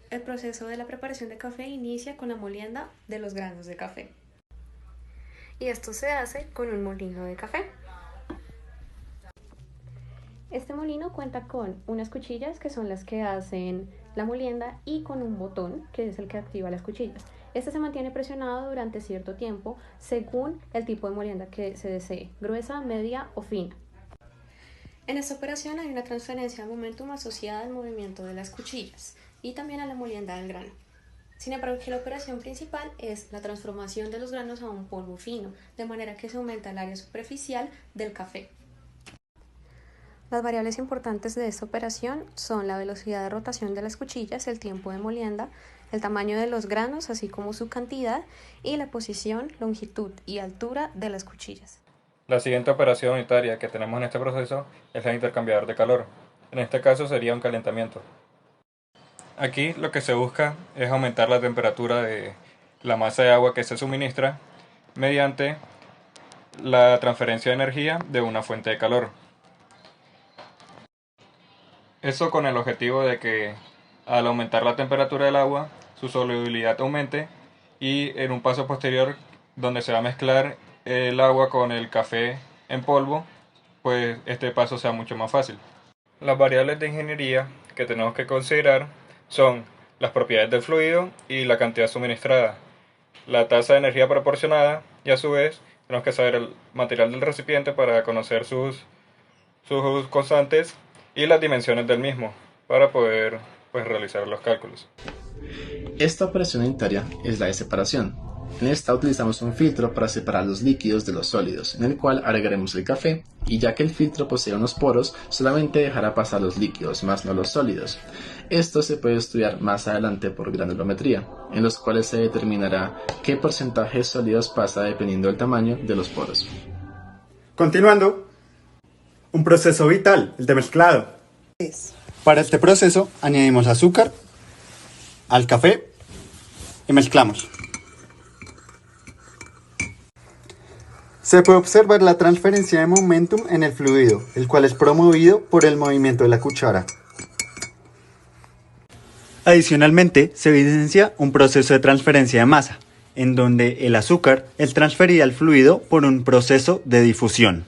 el proceso de la preparación de café inicia con la molienda de los granos de café. Y esto se hace con un molino de café. Este molino cuenta con unas cuchillas que son las que hacen la molienda y con un botón que es el que activa las cuchillas. Este se mantiene presionado durante cierto tiempo según el tipo de molienda que se desee, gruesa, media o fina. En esta operación hay una transferencia de momentum asociada al movimiento de las cuchillas y también a la molienda del grano. Sin embargo, la operación principal es la transformación de los granos a un polvo fino, de manera que se aumenta el área superficial del café. Las variables importantes de esta operación son la velocidad de rotación de las cuchillas, el tiempo de molienda, el tamaño de los granos, así como su cantidad, y la posición, longitud y altura de las cuchillas. La siguiente operación unitaria que tenemos en este proceso es el intercambiador de calor. En este caso sería un calentamiento. Aquí lo que se busca es aumentar la temperatura de la masa de agua que se suministra mediante la transferencia de energía de una fuente de calor. Eso con el objetivo de que al aumentar la temperatura del agua, su solubilidad aumente y en un paso posterior donde se va a mezclar el agua con el café en polvo, pues este paso sea mucho más fácil. Las variables de ingeniería que tenemos que considerar son las propiedades del fluido y la cantidad suministrada, la tasa de energía proporcionada y a su vez tenemos que saber el material del recipiente para conocer sus constantes y las dimensiones del mismo para poder realizar los cálculos. Esta operación unitaria es la de separación. En esta utilizamos un filtro para separar los líquidos de los sólidos, en el cual agregaremos el café, y ya que el filtro posee unos poros, solamente dejará pasar los líquidos, más no los sólidos. Esto se puede estudiar más adelante por granulometría, en los cuales se determinará qué porcentaje de sólidos pasa dependiendo del tamaño de los poros. Continuando, un proceso vital, el de mezclado. Para este proceso añadimos azúcar al café y mezclamos. Se puede observar la transferencia de momentum en el fluido, el cual es promovido por el movimiento de la cuchara. Adicionalmente, se evidencia un proceso de transferencia de masa, en donde el azúcar es transferida al fluido por un proceso de difusión.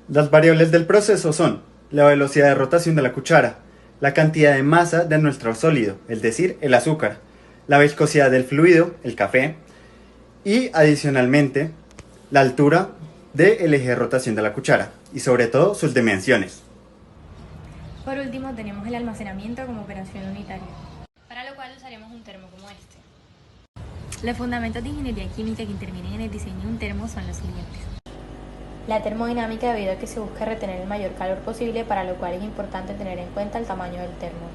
Las variables del proceso son la velocidad de rotación de la cuchara, la cantidad de masa de nuestro sólido, es decir, el azúcar, la viscosidad del fluido, el café, y adicionalmente la altura del eje de rotación de la cuchara y sobre todo sus dimensiones. Por último tenemos el almacenamiento como operación unitaria, para lo cual usaremos un termo como este. Los fundamentos de ingeniería química que intervienen en el diseño de un termo son los siguientes. La termodinámica, debido a que se busca retener el mayor calor posible, para lo cual es importante tener en cuenta el tamaño del termo.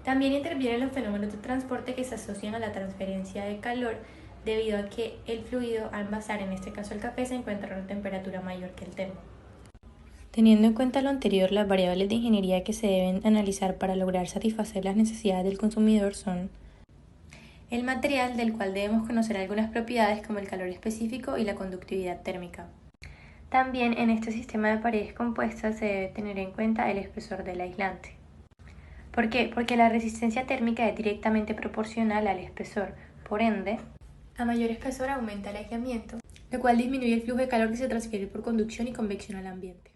También intervienen los fenómenos de transporte que se asocian a la transferencia de calor, debido a que el fluido al envasar, en este caso el café, se encuentra a una temperatura mayor que el termo. Teniendo en cuenta lo anterior, las variables de ingeniería que se deben analizar para lograr satisfacer las necesidades del consumidor son el material, del cual debemos conocer algunas propiedades como el calor específico y la conductividad térmica. También en este sistema de paredes compuestas se debe tener en cuenta el espesor del aislante. ¿Por qué? Porque la resistencia térmica es directamente proporcional al espesor, por ende, a mayor espesor aumenta el aislamiento, lo cual disminuye el flujo de calor que se transfiere por conducción y convección al ambiente.